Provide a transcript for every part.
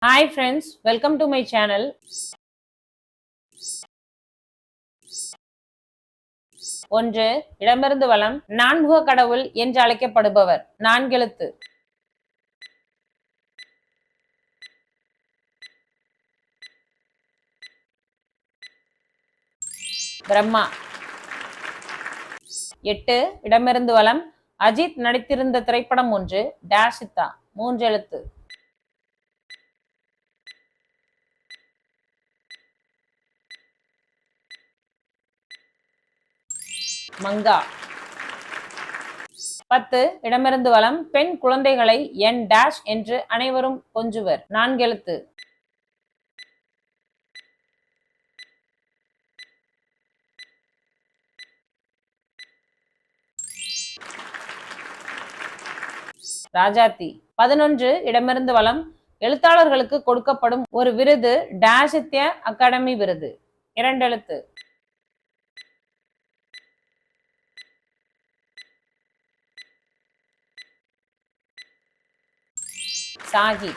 Hi friends, welcome to my channel. ஒன்று இடமிருந்து வலம் நான்முக கடவுள் என்று அழைக்கப்படுபவர் நான்கெழுத்து. பிரம்மா. 8 இடமிருந்து வலம் அஜித் நடித்திருந்த திரைப்படம் ஒன்று டேஷித்தா மூன்றெழுத்து. மங்கா. 10 இடமிருந்து வலம் பெண் குழந்தைகளை என் டேஷ் என்று அனைவரும் கொஞ்சுவர் நான்கெழுத்து. ராஜாத்தி. 11 இடமிருந்து வலம் எழுத்தாளர்களுக்கு கொடுக்கப்படும் ஒரு விருது டேஷித்ய அகாடமி விருது இரண்டெழுத்து. சாகி.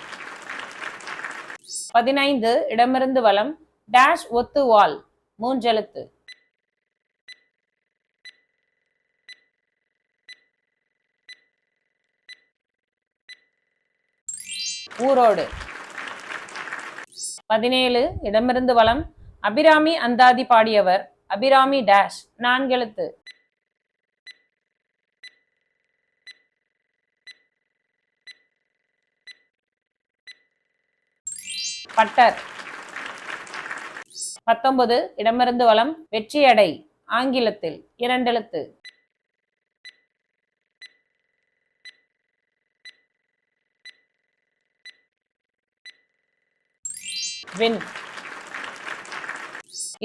15 இடமிருந்து வலம் டேஷ் ஒத்து வால் மூன்றெழுத்து. ஊரோடு. 17 இடமிருந்து வலம் அபிராமி அந்தாதி பாடியவர் அபிராமி டேஷ் நான்கெழுத்து. பட்டர். 19 இடமிருந்து வலம் வெற்றியடை ஆங்கிலத்தில் இரண்டெழுத்து. வின்.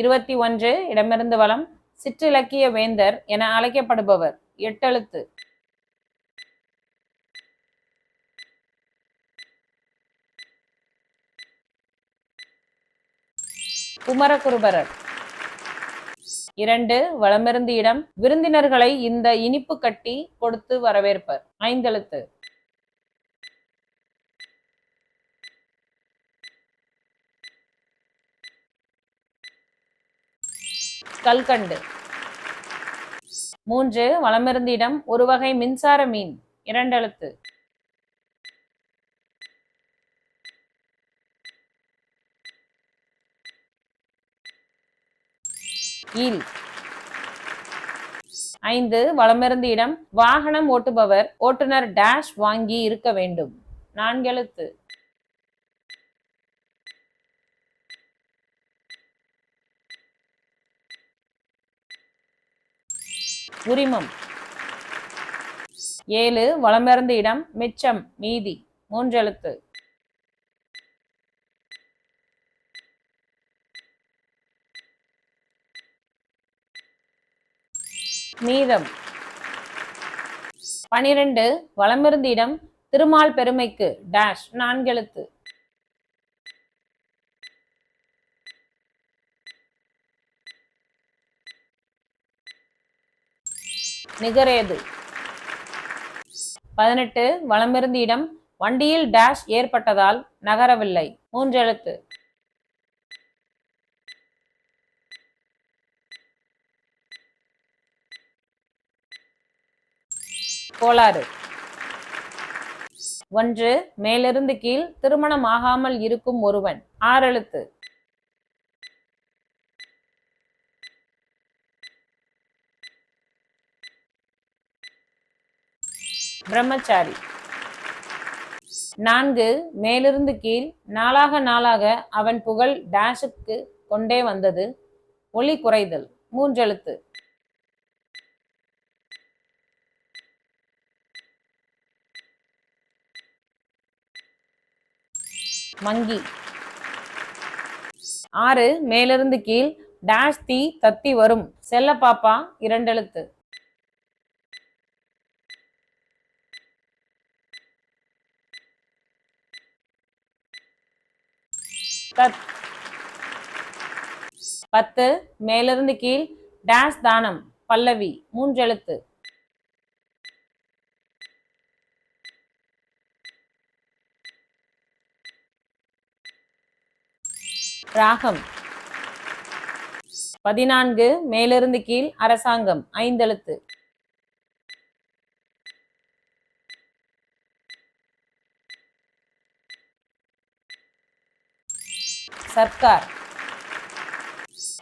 21 இடமிருந்து வலம் சிற்றிலக்கிய வேந்தர் என அழைக்கப்படுபவர் எட்டெழுத்து. குமரகுருபரர். 2 வலமிருந்து இடம் விருந்தினர்களை இந்த இனிப்பு கட்டி கொடுத்து வரவேற்பர் ஐந்தெழுத்து. கல்கண்டு. 3 வலமிருந்து இடம் ஒரு வகை மின்சார மீன் இரண்டெழுத்து. ஈல். 5 வலமிருந்து இடம் வாகனம் ஓட்டுபவர் ஓட்டுநர் டேஷ் வாங்கி இருக்க வேண்டும் நான்கெழுத்து. உரிமம். 7 வலமிருந்து இடம் மிச்சம் மீதி மூன்றெழுத்து. மீதம். 12 வலமிருந்து இடம் திருமால் பெருமைக்கு டேஷ் நான்கெழுத்து. நிகரேது. 18 வலமிருந்து இடம் வண்டியில் டேஷ் ஏற்பட்டதால் நகரவில்லை மூன்றெழுத்து. கோளாறு. 1 மேலிருந்து கீழ் திருமணம் ஆகாமல் இருக்கும் ஒருவன் ஆறெழுத்து. பிரம்மச்சாரி. 4 மேலிருந்து கீழ் நாளாக நாளாக அவன் புகழ் டேஷுக்கு கொண்டே வந்தது ஒளி குறைதல் மூன்றெழுத்து. மங்கி. 6 மேலிருந்து கீழ் டேஷ் தீ தத்தி வரும் செல்ல பாப்பா இரண்டெழுத்து. தத். 10 மேலிருந்து கீழ் டேஷ் தானம் பல்லவி மூன்றெழுத்து. ராகம். 14 மேலிருந்து கீழ் அரசாங்கம் 5 எழுத்து. சர்க்கார்.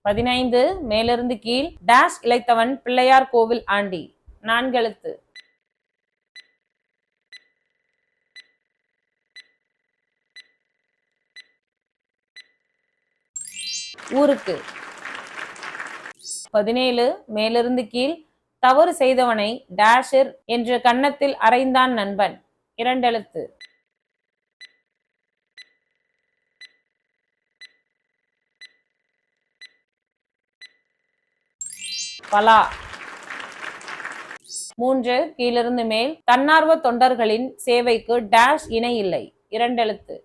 15 மேலிருந்து கீழ் டேஷ் இளைத்தவன் பிள்ளையார் கோவில் ஆண்டி 4 எழுத்து. ஊருக்கு. 17 மேலிருந்து கீழ் தவறு செய்தவனை டேஷிர் என்று கன்னத்தில் அறைந்தான் நண்பன் 2 எழுத்து. பலா. 3 கீழிருந்து மேல் தன்னார்வ தொண்டர்களின் சேவைக்கு டேஷ் இணை இல்லை 2 எழுத்து.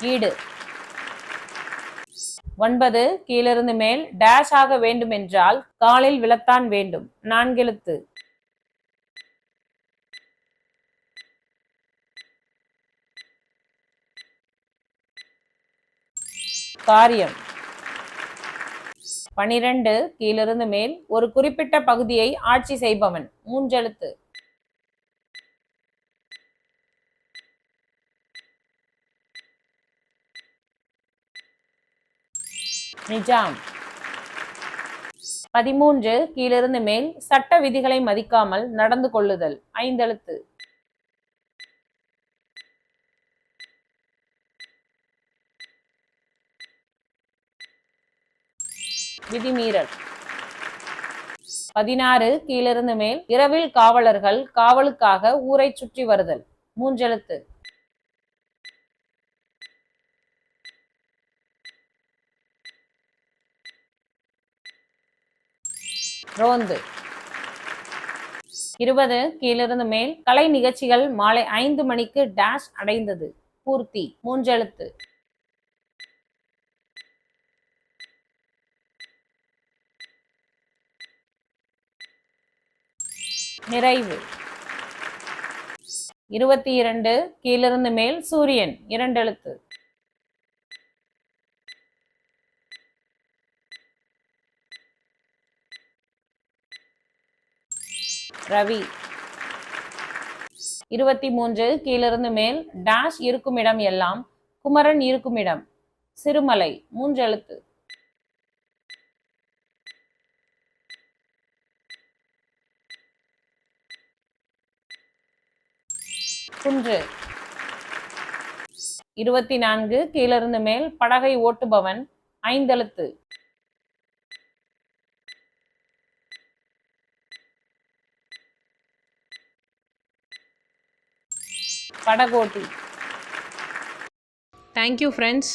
ஈடு. 9 கீழிருந்து மேல் டேஷ் ஆக வேண்டுமென்றால் காலில் விழத்தான் வேண்டும் 4 எழுத்து. காரியம். 12 கீழிருந்து மேல் ஒரு குறிப்பிட்ட பகுதியை ஆட்சி செய்பவன் 3 எழுத்து. நிஜாம். 13 கீழிருந்து மேல் சட்ட விதிகளை மதிக்காமல் நடந்து கொள்ளுதல் 5 எழுத்து. விதிமீறல். 16 கீழிருந்து மேல் இரவில் காவலர்கள் காவலுக்காக ஊரை சுற்றி வருதல் 3 எழுத்து. ரோந்து. 20 கீழிருந்து மேல் கலை நிகழ்ச்சிகள் மாலை 5 மணிக்கு டேஷ் அடைந்தது பூர்த்தி 3 எழுத்து. நிறைவு. 22 கீழிருந்து மேல் சூரியன் 2 எழுத்து. ரவி. 23 கீழிருந்து மேல் டேஷ் இருக்குமிடம் எல்லாம் குமரன் இருக்குமிடம் சிறுமலை 3 எழுத்து. குன்று. 24 கீழிருந்து மேல் படகை ஓட்டுபவன் 5 எழுத்து. படகோட்டி. Thank you friends.